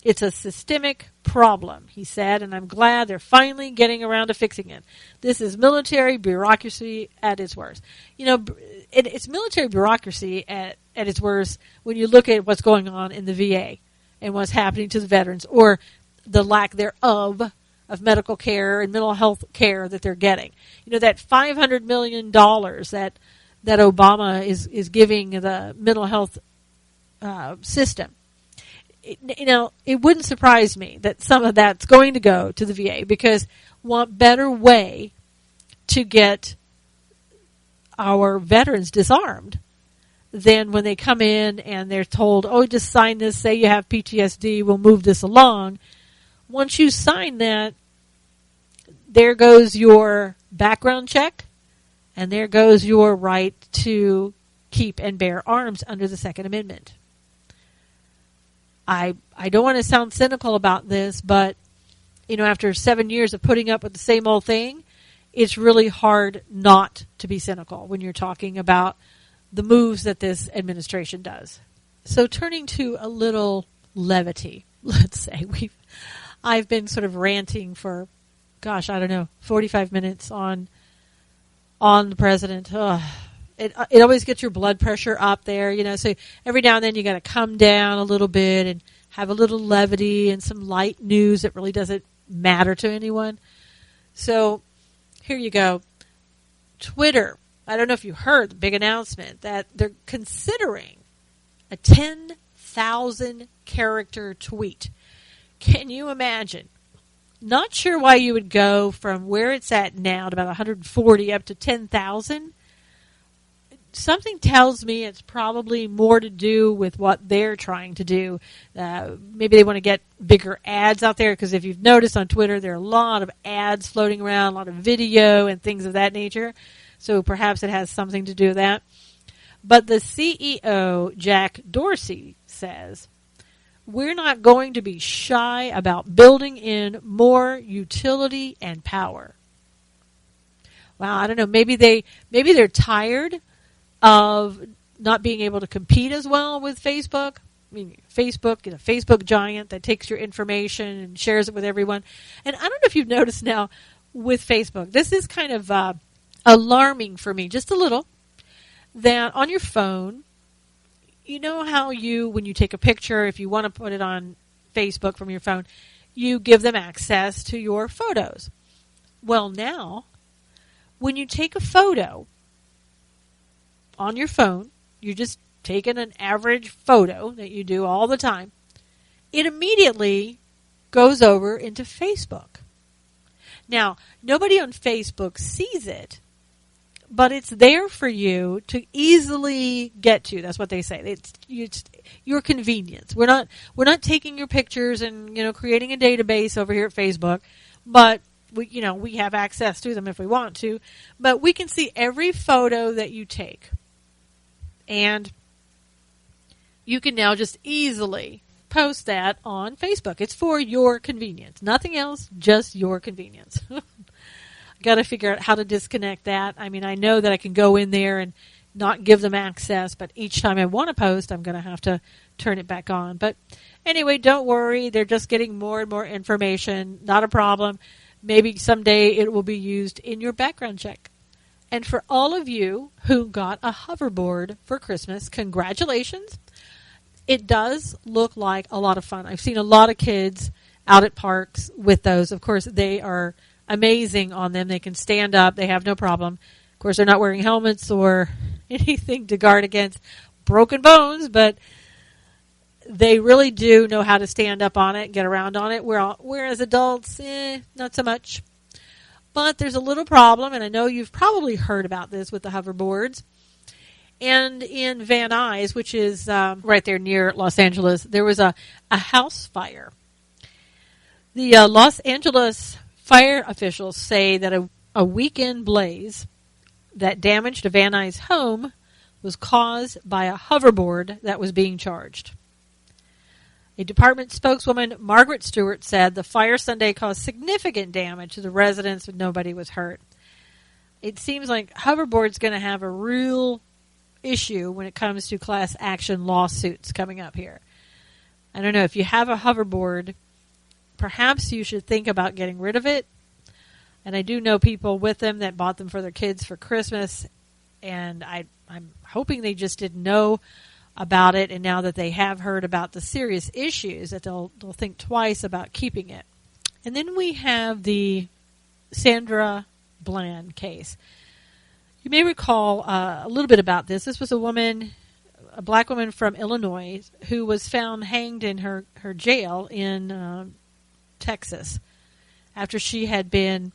It's a systemic problem, he said, and I'm glad they're finally getting around to fixing it. This is military bureaucracy at its worst. You know, it's military bureaucracy at its worst when you look at what's going on in the VA and what's happening to the veterans, or the lack thereof of medical care and mental health care that they're getting. You know, that $500 million that Obama is giving the mental health system. It wouldn't surprise me that some of that's going to go to the VA, because what better way to get our veterans disarmed than when they come in and they're told, oh, just sign this, say you have PTSD, we'll move this along. Once you sign that, there goes your background check, and there goes your right to keep and bear arms under the Second Amendment. I don't want to sound cynical about this, but, after 7 years of putting up with the same old thing, it's really hard not to be cynical when you're talking about the moves that this administration does. So turning to a little levity, let's say. I've been sort of ranting for, 45 minutes on the president. It always gets your blood pressure up there, so every now and then you got to come down a little bit and have a little levity and some light news that really doesn't matter to anyone. So here you go. Twitter. I don't know if you heard the big announcement that they're considering a 10,000 character tweet. Can you imagine? Not sure why you would go from where it's at now to about 140 up to 10,000. Something tells me it's probably more to do with what they're trying to do. Maybe they want to get bigger ads out there, because if you've noticed on Twitter, there are a lot of ads floating around, a lot of video and things of that nature. So perhaps it has something to do with that. But the CEO, Jack Dorsey, says, we're not going to be shy about building in more utility and power. Wow, I don't know. Maybe they're tired of not being able to compete as well with Facebook. I mean, Facebook, Facebook giant that takes your information and shares it with everyone. And I don't know if you've noticed now with Facebook, this is kind of alarming for me, just a little, that on your phone, you know how when you take a picture, if you want to put it on Facebook from your phone, you give them access to your photos. Well, now, when you take a photo on your phone, you're just taking an average photo that you do all the time, it immediately goes over into Facebook. Now, nobody on Facebook sees it, but it's there for you to easily get to. That's what they say. It's your convenience. We're not taking your pictures and creating a database over here at Facebook, but we have access to them if we want to. But we can see every photo that you take. And you can now just easily post that on Facebook. It's for your convenience. Nothing else, just your convenience. Got to figure out how to disconnect that. I mean, I know that I can go in there and not give them access, but each time I want to post, I'm going to have to turn it back on. But anyway, don't worry. They're just getting more and more information. Not a problem. Maybe someday it will be used in your background check. And for all of you who got a hoverboard for Christmas, congratulations. It does look like a lot of fun. I've seen a lot of kids out at parks with those. Of course, they are amazing on them. They can stand up. They have no problem. Of course, they're not wearing helmets or anything to guard against broken bones, but they really do know how to stand up on it, get around on it, whereas adults, not so much. But there's a little problem, and I know you've probably heard about this with the hoverboards. And in Van Nuys, which is right there near Los Angeles, there was a house fire. The Los Angeles fire officials say that a weekend blaze that damaged a Van Nuys home was caused by a hoverboard that was being charged. A department spokeswoman, Margaret Stewart, said the fire Sunday caused significant damage to the residents, but nobody was hurt. It seems like hoverboard's going to have a real issue when it comes to class action lawsuits coming up here. I don't know, if you have a hoverboard, perhaps you should think about getting rid of it. And I do know people with them that bought them for their kids for Christmas, and I'm hoping they just didn't know about it, and now that they have heard about the serious issues, that they'll think twice about keeping it. And then we have the Sandra Bland case. You may recall a little bit about this. This was a black woman from Illinois, who was found hanged in her jail in Texas after she had been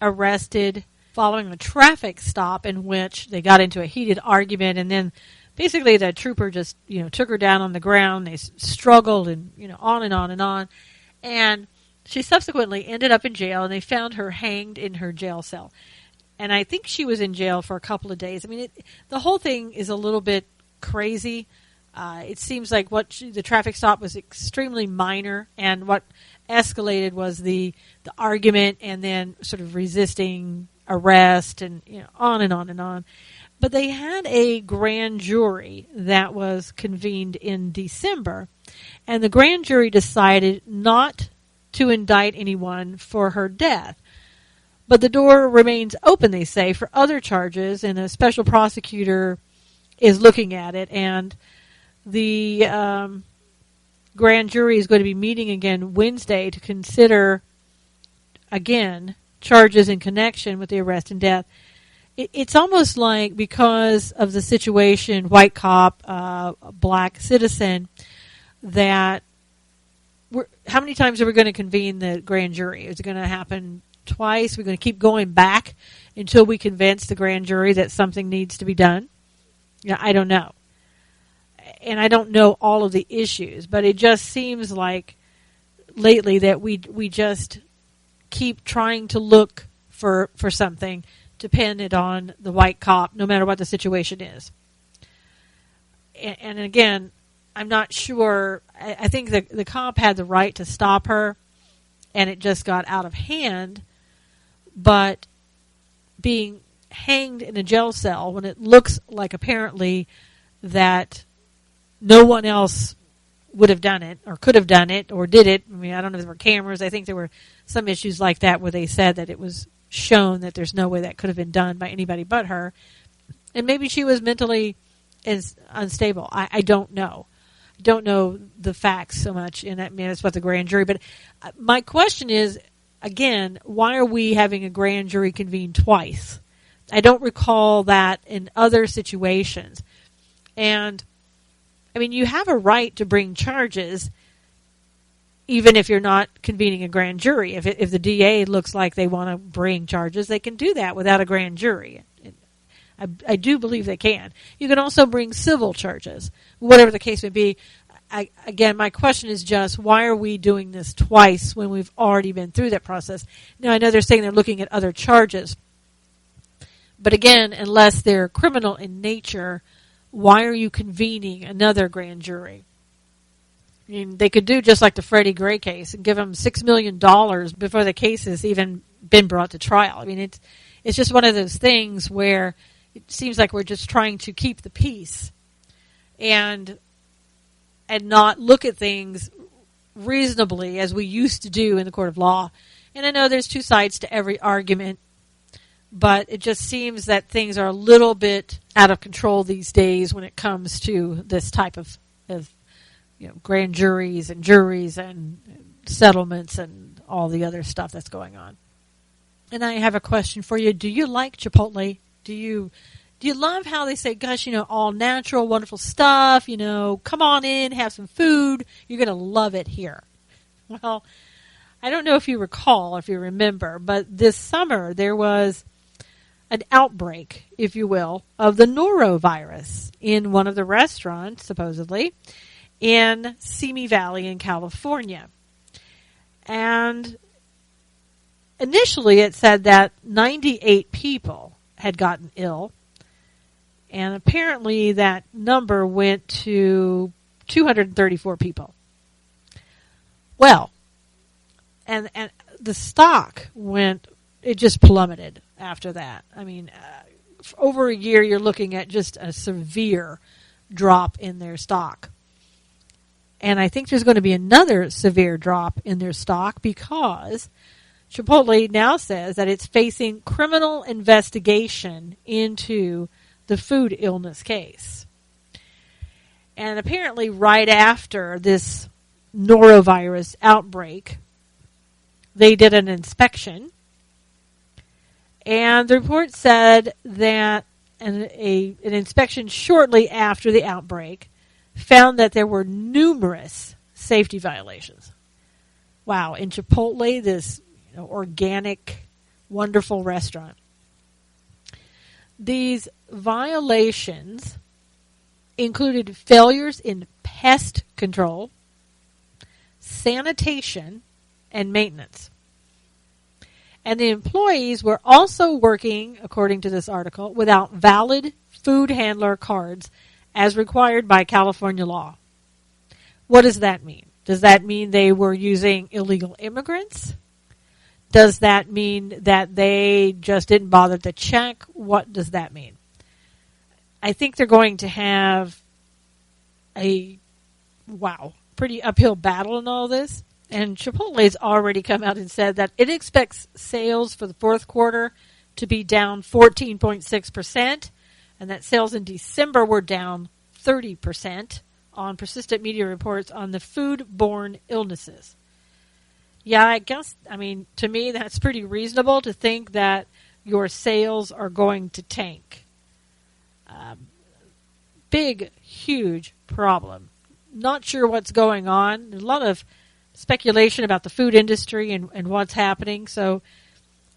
arrested following a traffic stop in which they got into a heated argument, and then basically the trooper just took her down on the ground. They struggled and on and on and on, and she subsequently ended up in jail, and they found her hanged in her jail cell. And I think she was in jail for a couple of days. I mean, the whole thing is a little bit crazy. It seems like the traffic stop was extremely minor, and what escalated was the argument and then sort of resisting arrest and on and on and on. But they had a grand jury that was convened in December, and the grand jury decided not to indict anyone for her death. But the door remains open, they say, for other charges, and a special prosecutor is looking at it, and the grand jury is going to be meeting again Wednesday to consider, again, charges in connection with the arrest and death. It's almost like, because of the situation, white cop, black citizen, that how many times are we going to convene the grand jury? Is it going to happen twice? We're going to keep going back until we convince the grand jury that something needs to be done? I don't know. And I don't know all of the issues, but it just seems like lately that we just keep trying to look for something dependent on the white cop, no matter what the situation is. And again, I'm not sure. I think the cop had the right to stop her, and it just got out of hand. But being hanged in a jail cell when it looks like apparently that no one else would have done it or could have done it or did it. I mean, I don't know if there were cameras. I think there were some issues like that where they said that it was shown that there's no way that could have been done by anybody but her. And maybe she was mentally unstable. I don't know. Don't know the facts so much, and I mean, that's what the grand jury. But my question is, again, why are we having a grand jury convene twice? I don't recall that in other situations. And, I mean, you have a right to bring charges even if you're not convening a grand jury. If the DA looks like they want to bring charges, they can do that without a grand jury. I do believe they can. You can also bring civil charges, whatever the case may be. Again, my question is just, why are we doing this twice when we've already been through that process? Now, I know they're saying they're looking at other charges. But again, unless they're criminal in nature, why are you convening another grand jury? I mean, they could do just like the Freddie Gray case and give them $6 million before the case has even been brought to trial. I mean, it's just one of those things where it seems like we're just trying to keep the peace and not look at things reasonably as we used to do in the court of law. And I know there's two sides to every argument, but it just seems that things are a little bit out of control these days when it comes to this type of grand juries and juries and settlements and all the other stuff that's going on. And I have a question for you. Do you like Chipotle? Do you love how they say, gosh, all natural, wonderful stuff, come on in, have some food. You're going to love it here. Well, I don't know if you recall, if you remember, but this summer there was an outbreak, if you will, of the norovirus in one of the restaurants, supposedly, in Simi Valley in California. And initially it said that 98 people had gotten ill. And apparently that number went to 234 people. Well, and the stock it just plummeted after that. I mean, over a year you're looking at just a severe drop in their stock. And I think there's going to be another severe drop in their stock because Chipotle now says that it's facing criminal investigation into the food illness case. And apparently right after this norovirus outbreak, they did an inspection. And the report said that an inspection shortly after the outbreak found that there were numerous safety violations. Wow, in Chipotle, this organic, wonderful restaurant. These violations included failures in pest control, sanitation, and maintenance. And the employees were also working, according to this article, without valid food handler cards as required by California law. What does that mean? Does that mean they were using illegal immigrants? Does that mean that they just didn't bother to check? What does that mean? I think they're going to have a, pretty uphill battle in all this. And Chipotle's already come out and said that it expects sales for the fourth quarter to be down 14.6%, and that sales in December were down 30% on persistent media reports on the food-borne illnesses. Yeah, I guess, to me, that's pretty reasonable to think that your sales are going to tank. Big, huge problem. Not sure what's going on. There's a lot of speculation about the food industry and what's happening. So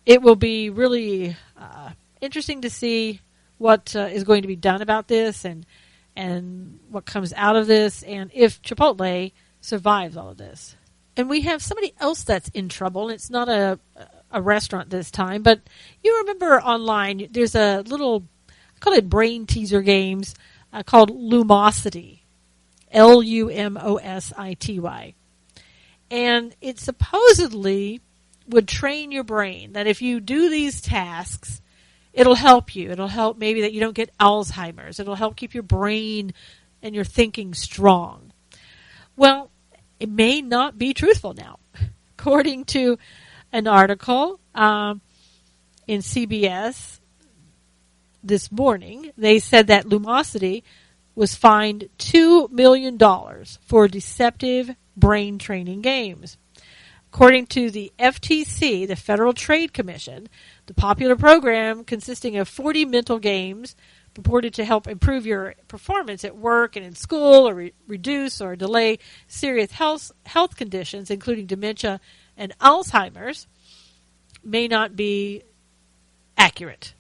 it will be really interesting to see what is going to be done about this and what comes out of this and if Chipotle survives all of this. And we have somebody else that's in trouble. It's not a restaurant this time, but you remember online there's a little, I call it brain teaser games called Lumosity, Lumosity. And it supposedly would train your brain that if you do these tasks, it'll help you. It'll help maybe that you don't get Alzheimer's. It'll help keep your brain and your thinking strong. Well, it may not be truthful now. According to an article in CBS this morning, they said that Lumosity was fined $2 million for deceptive brain training games. According to the FTC, the Federal Trade Commission, the popular program consisting of 40 mental games purported to help improve your performance at work and in school or reduce or delay serious health conditions, including dementia and Alzheimer's, may not be accurate.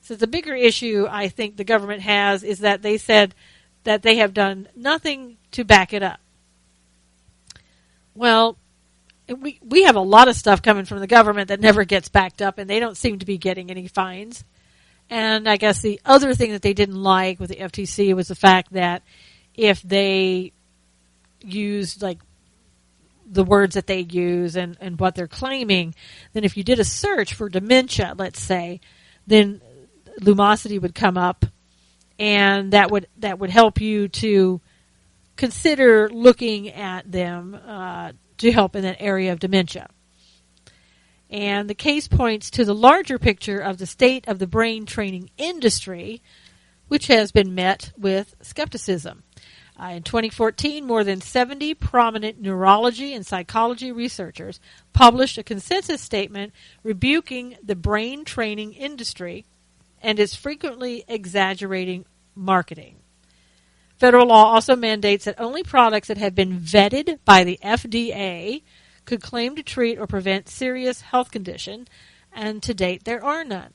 So the bigger issue I think the government has is that they said that they have done nothing to back it up. Well, we have a lot of stuff coming from the government that never gets backed up, and they don't seem to be getting any fines. And I guess the other thing that they didn't like with the FTC was the fact that if they used like the words that they use and what they're claiming, then if you did a search for dementia, let's say, then lumosity would come up, and that would help you to consider looking at them to help in that area of dementia. And the case points to the larger picture of the state of the brain training industry, which has been met with skepticism. In 2014, more than 70 prominent neurology and psychology researchers published a consensus statement rebuking the brain training industry and its frequently exaggerating marketing. Federal law also mandates that only products that have been vetted by the FDA could claim to treat or prevent serious health condition, and to date there are none.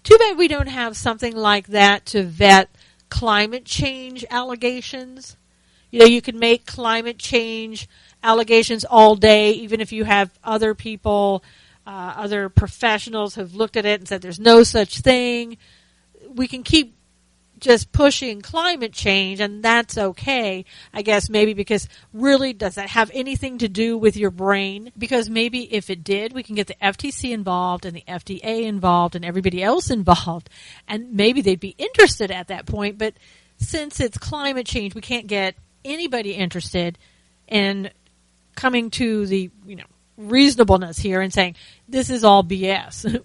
Too bad we don't have something like that to vet climate change allegations. You know, you can make climate change allegations all day, even if you have other people, other professionals have looked at it and said there's no such thing. We can keep just pushing climate change, and that's okay, I guess, maybe because really does that have anything to do with your brain? Because maybe if it did, we can get the FTC involved and the FDA involved and everybody else involved, and maybe they'd be interested at that point. But since it's climate change, we can't get anybody interested in coming to the reasonableness here and saying this is all BS.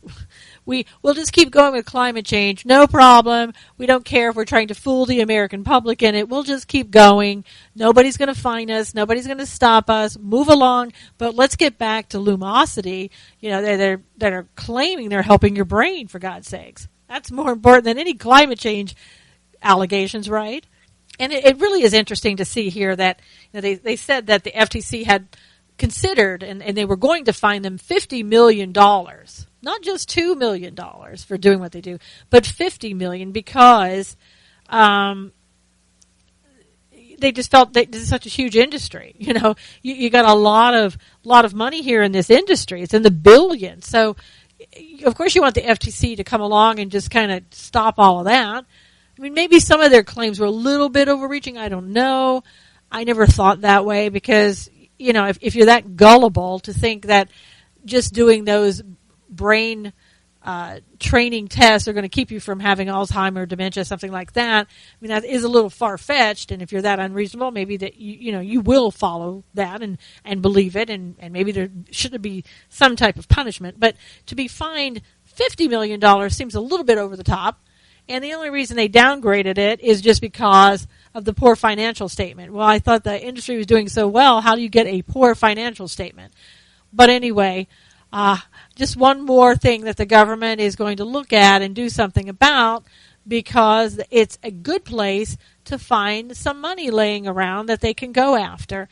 We'll just keep going with climate change, no problem. We don't care if we're trying to fool the American public in it. We'll just keep going. Nobody's going to find us. Nobody's going to stop us. Move along. But let's get back to lumosity. That are claiming they're helping your brain, for God's sakes. That's more important than any climate change allegations, right? And it really is interesting to see here that they said that the FTC had considered and they were going to fine them $50 million. Not just $2 million for doing what they do, but $50 million because they just felt that this is such a huge industry. You got a lot of money here in this industry. It's in the billions. So, of course, you want the FTC to come along and just kind of stop all of that. I mean, maybe some of their claims were a little bit overreaching. I don't know. I never thought that way because, if you're that gullible to think that just doing those brain training tests are going to keep you from having Alzheimer's, dementia, something like that. I mean, that is a little far-fetched, and if you're that unreasonable, maybe that you will follow that and believe it, and maybe there should be some type of punishment. But to be fined $50 million seems a little bit over the top, and the only reason they downgraded it is just because of the poor financial statement. Well, I thought the industry was doing so well. How do you get a poor financial statement? But anyway, just one more thing that the government is going to look at and do something about, because it's a good place to find some money laying around that they can go after.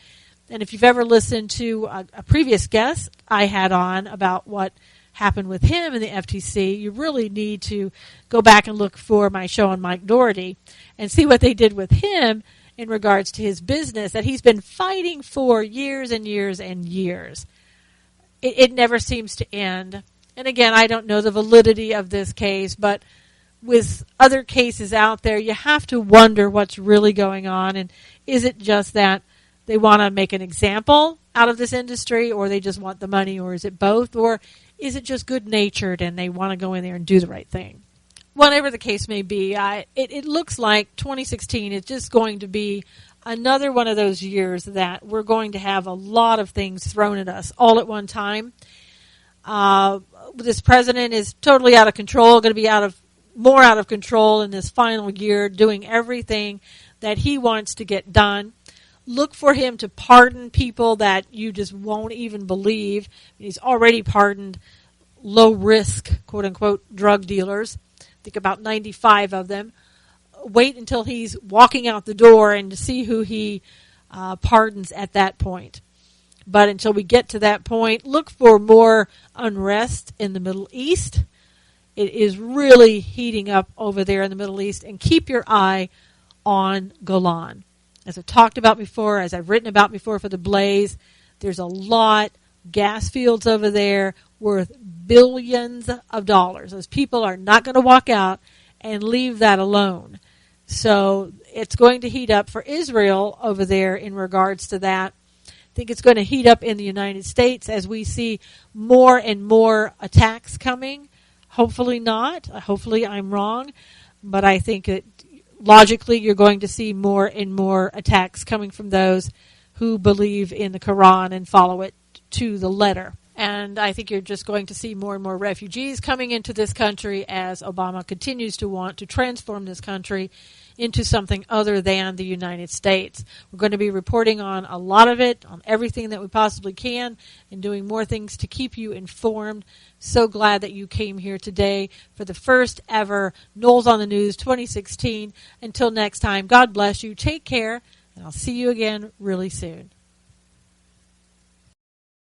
And if you've ever listened to a previous guest I had on about what happened with him in the FTC, you really need to go back and look for my show on Mike Doherty and see what they did with him in regards to his business that he's been fighting for years and years and years. It never seems to end. And again, I don't know the validity of this case, but with other cases out there, you have to wonder what's really going on. And is it just that they want to make an example out of this industry, or they just want the money, or is it both, or is it just good-natured and they want to go in there and do the right thing? Whatever the case may be, it looks like 2016 is just going to be another one of those years that we're going to have a lot of things thrown at us all at one time. This president is totally out of control, going to be more out of control in this final year, doing everything that he wants to get done. Look for him to pardon people that you just won't even believe. He's already pardoned low-risk, quote-unquote, drug dealers. I think about 95 of them. Wait until he's walking out the door and to see who he pardons at that point. But until we get to that point, look for more unrest in the Middle East. It is really heating up over there in the Middle East. And keep your eye on Golan. As I've talked about before, as I've written about before for the Blaze, there's a lot gas fields over there worth billions of dollars. Those people are not going to walk out and leave that alone. So it's going to heat up for Israel over there in regards to that. I think it's going to heat up in the United States as we see more and more attacks coming. Hopefully not. Hopefully I'm wrong. But I think that logically you're going to see more and more attacks coming from those who believe in the Quran and follow it to the letter. And I think you're just going to see more and more refugees coming into this country as Obama continues to want to transform this country into something other than the United States. We're going to be reporting on a lot of it, on everything that we possibly can, and doing more things to keep you informed. So glad that you came here today for the first ever Knowles on the News 2016. Until next time, God bless you. Take care, and I'll see you again really soon.